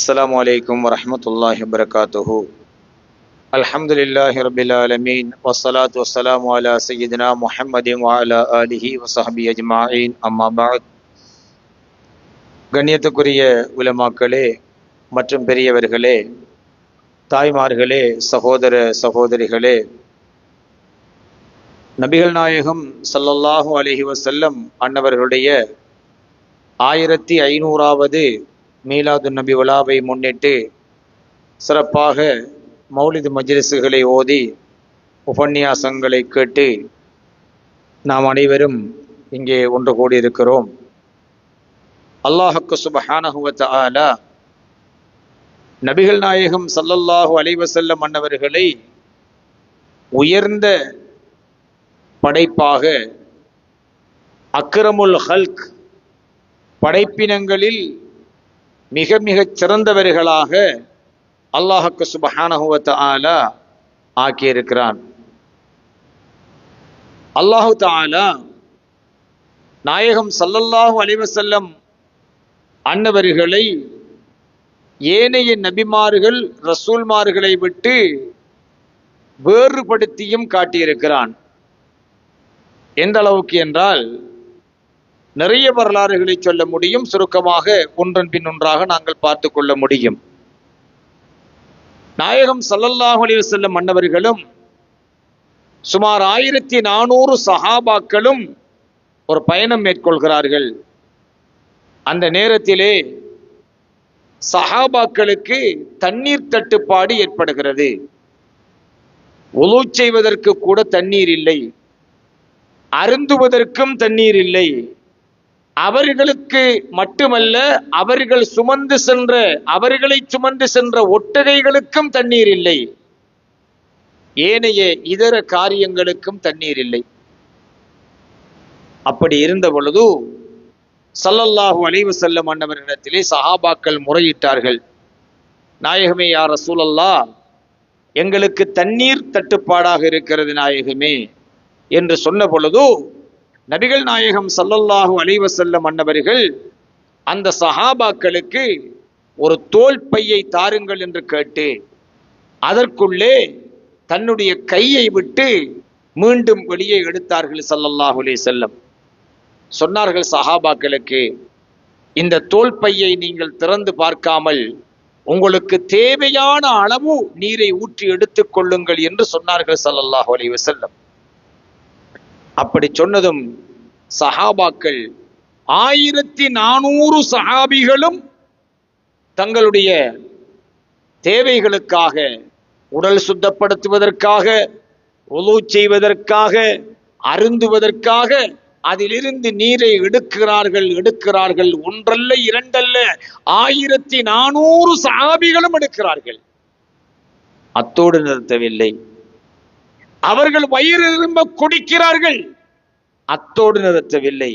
السلام عليكم ورحمة الله وبركاته. الحمد لله رب العالمين والصلاة والسلام على سيدنا محمد وعلى آله وصحبه أجمعين. أما بعد. கண்ணியத்துக்குரிய உலமாக்களே மற்றும் பெரியவர்களே, தாய்மார்களே, சகோதர சகோதரிகளே, நபிகள் நாயகம் ஸல்லல்லாஹு அலைஹி வஸல்லம் அன்னவர்களுடைய 1500வது மீலாது நபி விழாவை முன்னிட்டு சிறப்பாக மௌலிது மஜ்லிஸுகளை ஓதி உபன்யாசங்களை கேட்டு நாம் அனைவரும் இங்கே ஒன்று கூடியிருக்கிறோம். அல்லாஹ்வுக்கு சுப்ஹானஹு வ தஆலா நபிகள் நாயகம் ஸல்லல்லாஹு அலைஹி வஸல்லம் அன்னவர்களை உயர்ந்த படைப்பாக, அக்ரமுல் ஹல்க், படைப்பினங்களில் மிக மிகச் சிறந்தவர்களாக அல்லாஹ்வுக்கு சுப்ஹானஹு வ தஆலா ஆக்கியிருக்கிறான். அல்லாஹு தஆலா நாயகம் ஸல்லல்லாஹு அலைஹி வஸல்லம் அன்னவர்களை ஏனைய நபிமார்கள் ரசூல்மார்களை விட்டு வேறுபடுத்தியும் காட்டியிருக்கிறான். எந்த அளவுக்கு என்றால் நிறைய வரலாறுகளை சொல்ல முடியும். சுருக்கமாக ஒன்றன் பின் ஒன்றாக நாங்கள் பார்த்து கொள்ள முடியும். நாயகம் ஸல்லல்லாஹு அலைஹி வஸல்லம் அன்னவர்களும் சுமார் 1400 சஹாபாக்களும் ஒரு பயணம் மேற்கொள்கிறார்கள். அந்த நேரத்திலே சஹாபாக்களுக்கு தண்ணீர் தட்டுப்பாடு ஏற்படுகிறது. உலூ செய்வதற்கு கூட தண்ணீர் இல்லை, அருந்துவதற்கும் தண்ணீர் இல்லை. அவர்களுக்கு மட்டுமல்ல, அவர்களை சுமந்து சென்ற ஒட்டகைகளுக்கும் தண்ணீர் இல்லை, ஏனைய இதர காரியங்களுக்கும் தண்ணீர் இல்லை. அப்படி இருந்த பொழுது ஸல்லல்லாஹு அலைஹி வஸல்லம் அன்னவரிடத்திலே சஹாபாக்கள் முறையிட்டார்கள். நாயகமே, யா ரசூலல்லாஹ், எங்களுக்கு தண்ணீர் தட்டுப்பாடாக இருக்கிறது நாயகமே என்று சொன்ன பொழுது நபிகள் நாயகம் ஸல்லல்லாஹு அலைஹி வஸல்லம் அன்னவர்கள் அந்த சஹாபாக்களுக்கு ஒரு தோல் பையை தாருங்கள் என்று கேட்டு அதற்குள்ளே தன்னுடைய கையை விட்டு மீண்டும் வெளியே எடுத்தார்கள். ஸல்லல்லாஹு அலைஹி வஸல்லம் சொன்னார்கள் சஹாபாக்களுக்கு, இந்த தோல் பையை நீங்கள் திறந்து பார்க்காமல் உங்களுக்கு தேவையான அளவு நீரை ஊற்றி எடுத்துக் கொள்ளுங்கள் என்று சொன்னார்கள் ஸல்லல்லாஹு அலைஹி வஸல்லம். அப்படி சொன்னதும் சஹாபாக்கள் 1400 சஹாபிகளும் தங்களுடைய தேவைகளுக்காக, உடல் சுத்தப்படுத்துவதற்காக, உலூ செய்வதற்காக, அருந்துவதற்காக அதிலிருந்து நீரை எடுக்கிறார்கள். ஒன்றல்ல, இரண்டல்ல, 1400 சஹாபிகளும் எடுக்கிறார்கள். அத்தோடு நிறுத்தவில்லை, அவர்கள் வயிறு நிரம்ப குடிக்கிறார்கள். அத்தோடு நிறுத்தவில்லை,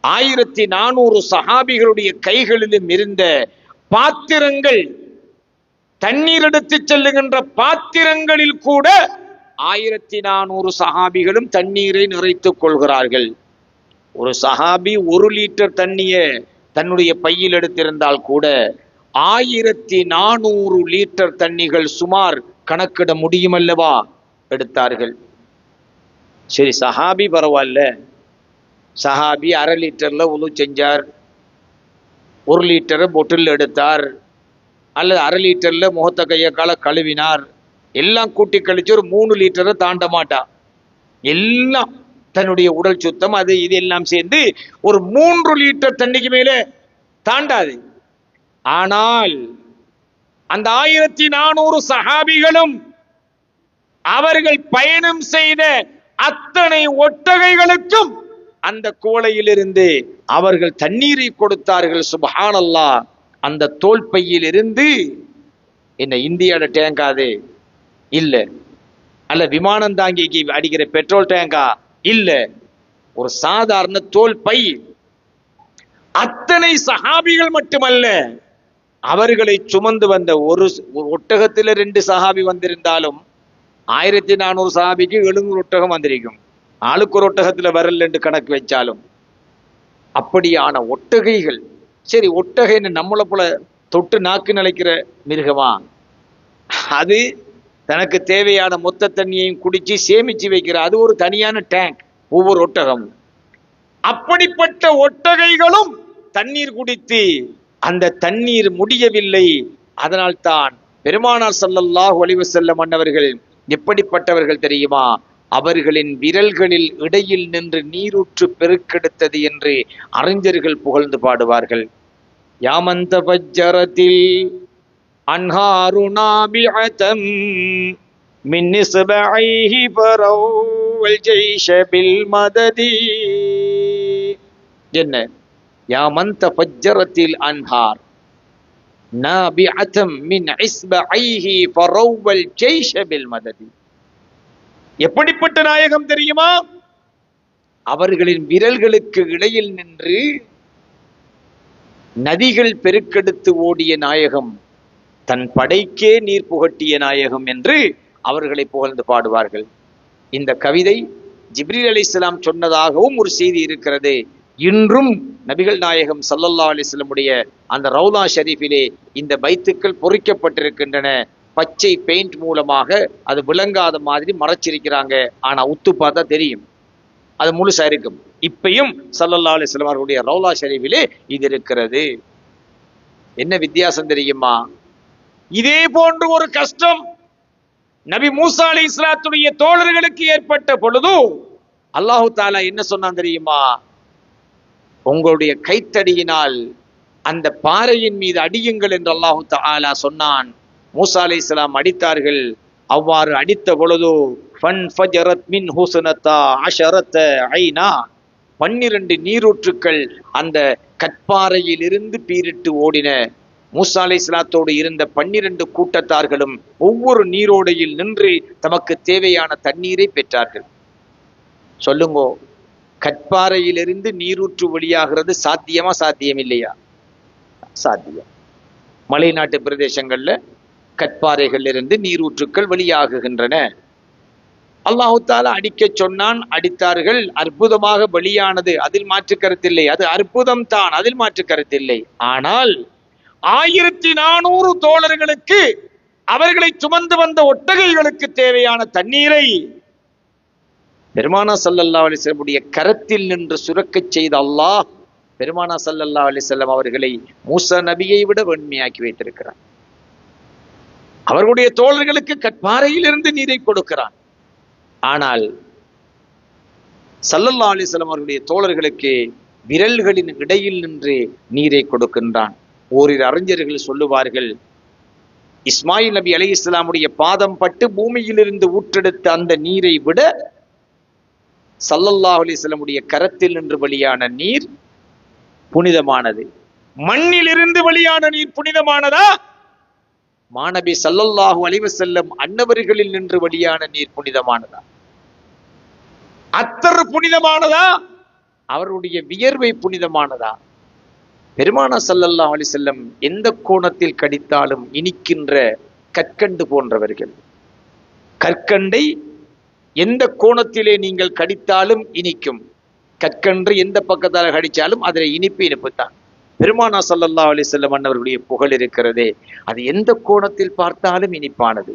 1400 சஹாபிகளுடைய கைகளிலும் இருந்த பாத்திரங்கள், தண்ணீர் எடுத்து செல்லுகின்ற பாத்திரங்களில் கூட 1400 சஹாபிகளும் தண்ணீரை நிறைத்துக் கொள்கிறார்கள். ஒரு சஹாபி 1 லிட்டர் தண்ணியை தன்னுடைய பையில் எடுத்திருந்தால் கூட 1400 லிட்டர் தண்ணிகள் சுமார் கணக்கிட முடியுமல்லவா எடுத்தார்கள். சரி, சஹாபி பரவாயில்ல, சஹாபி 1/2 லிட்டர்ல உலு செஞ்சார், 1 லிட்டரை பொட்டில் எடுத்தார், அல்லது 1/2 லிட்டர்ல முகத்த கைய கால கழுவினார், எல்லாம் கூட்டி கழிச்சு ஒரு 3 லிட்டரை தாண்ட மாட்டா. எல்லாம் தன்னுடைய உடல் சுத்தம் அது இது எல்லாம் சேர்ந்து ஒரு 3 லிட்டர் தண்ணிக்கு மேலே தாண்டாது. ஆனால் அந்த 1400 சஹாபிகளும் அவர்கள் பயணம் செய்த அத்தனை ஒட்டகைகளுக்கும் அந்த கோலையிலிருந்து அவர்கள் தண்ணீரை கொடுத்தார்கள். சுப்ஹானல்லாஹ். அந்த தோல் பையில் இருந்து என்ன இந்தியாவோட டேங்காது இல்ல, அல்ல விமானம் தாங்கிக்கு அடிக்கிற பெட்ரோல் டேங்கா இல்ல, ஒரு சாதாரண தோல் பை. அத்தனை சஹாபிகள் மட்டுமல்ல, அவர்களை சுமந்து வந்த ஒரு ஒட்டகத்தில் 2 சஹாபி வந்திருந்தாலும் 1400 சஹாபிக்கு 700 ஒட்டகம் வந்திருக்கும். ஆளுக்கு ஒரு ஒட்டகத்துல வரல என்று கணக்கு வச்சாலும் அப்படியான ஒட்டகைகள். சரி, ஒட்டகைன்னு நம்மளை போல தொட்டு நாக்கு நிலைக்கிற மிருகமா? அது தனக்கு தேவையான மொத்த தண்ணியையும் குடிச்சு சேமிச்சு வைக்கிற அது ஒரு தனியான டேங்க் ஒவ்வொரு ஒட்டகமும். அப்படிப்பட்ட ஒட்டகைகளும் தண்ணீர் குடித்து அந்த தண்ணீர் முடியவில்லை. அதனால்தான் பெருமானார் ஸல்லல்லாஹு அலைஹி வஸல்லம் அன்னவர்கள் எப்படிப்பட்டவர்கள் தெரியுமா? அவர்களின் விரல்களில் இடையில் நின்று நீரூற்று பெருக்கெடுத்தது என்று அறிஞர்கள் புகழ்ந்து பாடுவார்கள். யாமந்த பஜ்ஜரத்தில் அன்ஹாரு நாபிஅதம் மின் இஸ்பஐஹி ஃபரவல் ஜைஷ பில் மததி. என்ன? யாமந்த பஜ்ஜரத்தில் அன்ஹார் நாபிஅதம் மின் இஸ்பஐஹி ஃபரவல் ஜைஷ பில் மததி. எப்படிப்பட்ட நாயகம் தெரியுமா? அவர்களின் விரல்களுக்கு இடையில் நின்று நதிகள் பெருக்கெடுத்து ஓடிய நாயகம், தன் படைக்கே நீர் புகட்டிய நாயகம் என்று அவர்களை புகழ்ந்து பாடுவார்கள். இந்த கவிதை ஜிப்ரீல் அலைஹிஸ்ஸலாம் சொன்னதாகவும் ஒரு செய்தி இருக்கிறது. இன்றும் நபிகள் நாயகம் ஸல்லல்லாஹு அலைஹி வஸல்லமுடைய அந்த ரவுலா ஷரீஃபிலே இந்த பைத்துக்கள் பொறிக்கப்பட்டிருக்கின்றன. பச்சை பெயிண்ட் மூலமாக அது விளங்காத மாதிரி மறைச்சிருக்கிறாங்க. ஆனா உத்து பார்த்தா தெரியும், அது முழுசா இருக்கும். இப்பயும் ஸல்லல்லாஹு அலைஹி வஸல்லம் அவர்களுடைய ரவுலா ஷரீஃபிலே இது இருக்கிறது. என்ன வித்தியாசம் தெரியுமா? இதே போன்று ஒரு கஷ்டம் நபி மூசா அலைஹிஸ்ஸலாத்துடைய தோழர்களுக்கு ஏற்பட்ட பொழுது அல்லாஹு தஆலா என்ன சொன்னான் தெரியுமா? உங்களுடைய கைத்தடியினால் அந்த பாறையின் மீது அடியுங்கள் என்று அல்லாஹு தஆலா சொன்னான். மூசா அலைஹிஸ்ஸலாம் அடித்தார்கள். அவ்வாறு அடித்த பொழுது ஃபன்ஃபஜரத் மின் ஹுஸ்னதா அஷரத ஐனா, 12 நீரூற்றுக்கள் அந்த கற்பாறையில் இருந்து பீரிட்டு ஓடின. மூசா அலைஹிஸ்ஸலாத்தோடு இருந்த 12 கூட்டத்தார்களும் ஒவ்வொரு நீரோடையில் நின்று தமக்கு தேவையான தண்ணீரை பெற்றார்கள். சொல்லுங்க, கற்பாறையிலிருந்து நீரூற்று வெளியாகிறது சாத்தியமா சாத்தியம் இல்லையா? சாத்தியம். மலை நாட்டு பிரதேசங்கள்ல கற்பாறைகள் இருந்து நீரூற்றுக்கள் வெளியாகுகின்றன. அல்லாஹு தஆலா அடிக்க சொன்னான், அடித்தார்கள். அற்புதமாக வெளியானது, அதில் மாற்று கருத்தில்லை. அது அற்புதம் தான், அதில் மாற்று கருத்தில்லை. ஆனால் 1400 தோழர்களுக்கு, அவர்களை சுமந்து வந்த ஒட்டகைகளுக்கு தேவையான தண்ணீரை பெருமானார் ஸல்லல்லாஹு அலைஹி வஸல்லம் கரத்தில் நின்று சுரக்கச் செய்த அல்லாஹ் பெருமானார் ஸல்லல்லாஹு அலைஹி வஸல்லம் அவர்களை மூசா நபியை விட வெண்மையாக்கி வைத்திருக்கிறார். அவர்களுடைய தோழர்களுக்கு கற்பாறையிலிருந்து நீரை கொடுக்கிறான். ஆனால் ஸல்லல்லாஹு அலைஹி வஸல்லம் அவர்களுடைய தோழர்களுக்கு விரல்களின் இடையில் நின்று நீரை கொடுக்கின்றான். ஓரிரு அறிஞர்கள் சொல்லுவார்கள், இஸ்மாயில் நபி அலைஹிஸ்ஸலாமுடைய பாதம் பட்டு பூமியிலிருந்து ஊற்றெடுத்த அந்த நீரை விட ஸல்லல்லாஹு அலைஹி வஸல்லமுடைய கரத்தில் நின்று வெளியான நீர் புனிதமானது. மண்ணில் இருந்து வெளியான நீர் புனிதமானதா? மாநபி ஸல்லல்லாஹு அலைஹி வஸல்லம் அன்னவர்களில் நின்று வெளியான நீர் புனிதமானதா? அத்தர் புனிதமானதா? அவருடைய வியர்வை புனிதமானதா? பெருமானார் ஸல்லல்லாஹு அலைஹி வஸல்லம் எந்த கோணத்தில் கடித்தாலும் இனிக்கின்ற கற்கண்டு போன்றவர்கள். கற்கண்டை எந்த கோணத்திலே நீங்கள் கடித்தாலும் இனிக்கும். கற்கன்று எந்த பக்கத்தால் கடித்தாலும் அதில் இனிப்பு தான். பெருமானார் ஸல்லல்லாஹு அலைஹி வஸல்லம் அன்னவர்களுடைய புகழ் இருக்கிறதே, அது எந்த கோணத்தில் பார்த்தாலும் இனிப்பானது,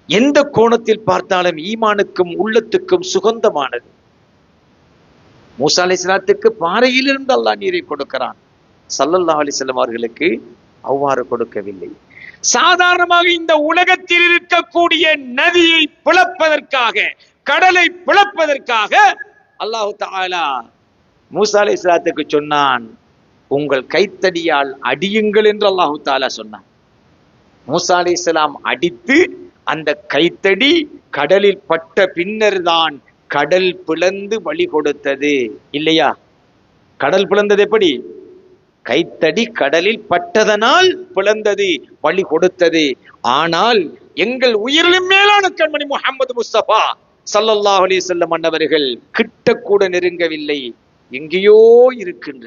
எந்த கோணத்தில் பார்த்தாலும் ஈமானுக்கும் உள்ளத்துக்கும் சுகந்தமானது. மூசா அலைஹிஸ்ஸலாத்துக்கு பாறையிலிருந்து அல்லாஹ் நீரை கொடுக்கிறான். ஸல்லல்லாஹு அலைஹி வஸல்லம் அவர்களுக்கு அவ்வாறு கொடுக்கவில்லை. சாதாரணமாக இந்த உலகத்தில் இருக்கக்கூடிய நதியை பிளப்பதற்காக, கடலை பிளப்பதற்காக அல்லாஹு தஆலா மூசா அலைஹிஸ்ஸலாத்துக்கு சொன்னான், உங்கள் கைத்தடியால் அடியுங்கள் என்று அல்லாஹு தஆலா சொன்னான். மூசா அலைஹிஸ்ஸலாம் அடித்து அந்த கைத்தடி கடலில் பட்ட பின்னர் தான் கடல் பிளந்து வழி கொடுத்தது. இல்லையா? கடல் பிளந்தது எப்படி? கைத்தடி கடலில் பட்டதனால் பிளந்தது, வழி கொடுத்தது. ஆனால் எங்கள் உயிரிலும் மேலான கண்மணி முஹம்மது முஸ்தபா ஸல்லல்லாஹு அலைஹி வஸல்லம் அன்னவர்கள் கிட்ட கூட நெருங்கவில்லை. எங்கேயோ இருக்கின்ற,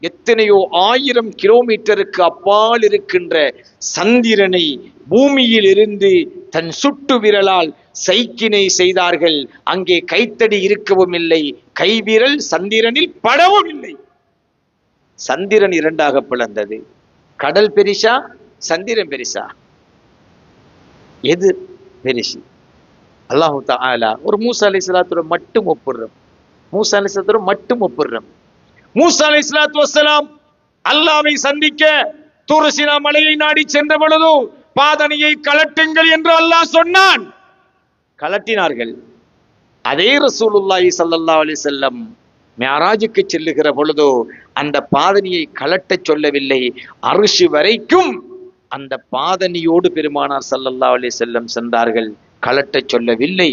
எத்தனையோ 1000 கிலோமீட்டருக்கு அப்பால் இருக்கின்ற சந்திரனை பூமியில் இருந்து தன் சுட்டு விரலால் சைக்கினை செய்தார்கள். அங்கே கைத்தடி இருக்கவும் இல்லை, கைவிரல் சந்திரனில் படவும் இல்லை. சந்திரன் இரண்டாக பிளந்தது, கடல் பெரிசா சந்திரன் பெரிசா? எது பெரிசு? அல்லாஹு தஆலா ஒரு மூசா அலைஹிஸ்ஸலாத்தோட மட்டும் ஒப்பிடுறோம். மூசா அலைஹிஸ்ஸலாத்தோட மட்டும் ஒப்பிடுறோம். மூசா அலைஹிஸ்ஸலாத்து வஸ்ஸலாம் அல்லாஹ்வை சந்திக்க தூர் சீனா மலையை நாடி சென்ற பொழுது பாதணியை கலட்டுங்கள் என்று அல்லாஹ் சொன்னான். கலட்டினார்கள். அதே ரசூலுல்லாஹி ஸல்லல்லாஹு அலைஹி வஸல்லம் மிஅராஜுக்கு செல்லுகிற பொழுது அந்த பாதணியை கலட்டச் சொல்லவில்லை. அர்ஷ் வரைக்கும் அந்த பாதணியோடு பெருமானார் ஸல்லல்லாஹு அலைஹி வஸல்லம் சென்றார்கள், கலட்டச் சொல்லவில்லை.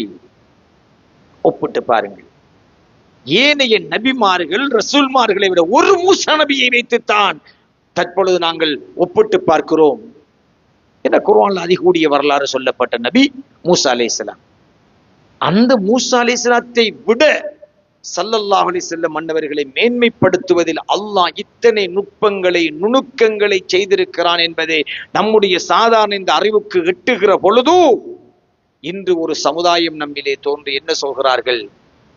ஒப்பிட்டு பாருங்கள். ஏனைய நபிமார்கள் ரசூல்மார்களை விட ஒரு மூசா நபியை வைத்துத்தான் தற்பொழுது நாங்கள் ஒப்பிட்டு பார்க்கிறோம். என குர்ஆன்ல அதிகூடிய வரலாறு சொல்லப்பட்ட நபி மூசா அலைஹிஸ்ஸலாம். அந்த மூசா அலைஹிஸ்ஸலாத்தை விட ஸல்லல்லாஹு அலைஹி வஸல்லம் மன்னவர்களை மேன்மைப்படுத்துவதில் அல்லாஹ் இத்தனை நுட்பங்களை நுணுக்கங்களை செய்திருக்கிறான் என்பதை நம்முடைய சாதாரண இந்த அறிவுக்கு எட்டுகிற பொழுது இன்று ஒரு சமுதாயம் நம்மிலே தோன்றி என்ன சொல்கிறார்கள்?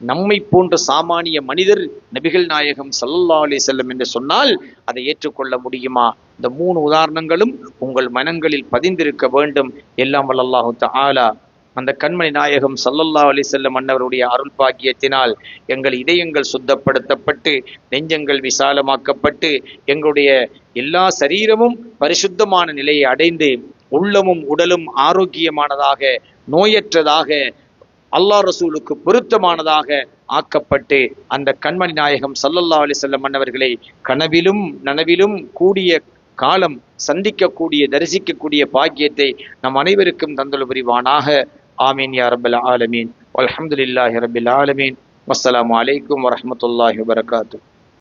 நம்மை போன்ற சாமானிய மனிதர் நபிகள் நாயகம் ஸல்லல்லாஹு அலைஹி வஸல்லம் என்று சொன்னால் அதை ஏற்றுக்கொள்ள முடியுமா? இந்த 3 உதாரணங்களும் உங்கள் மனங்களில் பதிந்திருக்க வேண்டும். எல்லாம் வல்ல அல்லாஹு தஆலா அந்த கண்மணி நாயகம் ஸல்லல்லாஹு அலைஹி வஸல்லம் அன்னவருடைய அருள் பாக்கியத்தினால் எங்கள் இதயங்கள் சுத்தப்படுத்தப்பட்டு நெஞ்சங்கள் விசாலமாக்கப்பட்டு எங்களுடைய எல்லா சரீரமும் பரிசுத்தமான நிலையை அடைந்து உள்ளமும் உடலும் ஆரோக்கியமானதாக நோயற்றதாக அல்லாஹ் ரசூலுக்கு பொருத்தமானதாக ஆக்கப்பட்டு அந்த கண்மணி நாயகம் ஸல்லல்லாஹு அலைஹி வஸல்லம் அன்னவர்களை கனவிலும் நனவிலும் கூடிய காலம் சந்திக்கக்கூடிய தரிசிக்கக்கூடிய பாக்கியத்தை நம் அனைவருக்கும் தந்தல் புரிவானாக. ஆமீன் யா ரப்பல் ஆலமீன். வல்ஹம்துலில்லாஹி ரப்பில் ஆலமீன். வஸ்ஸலாமு அலைக்கும் வரஹ்மத்துல்லாஹி வபரகாத்துஹு.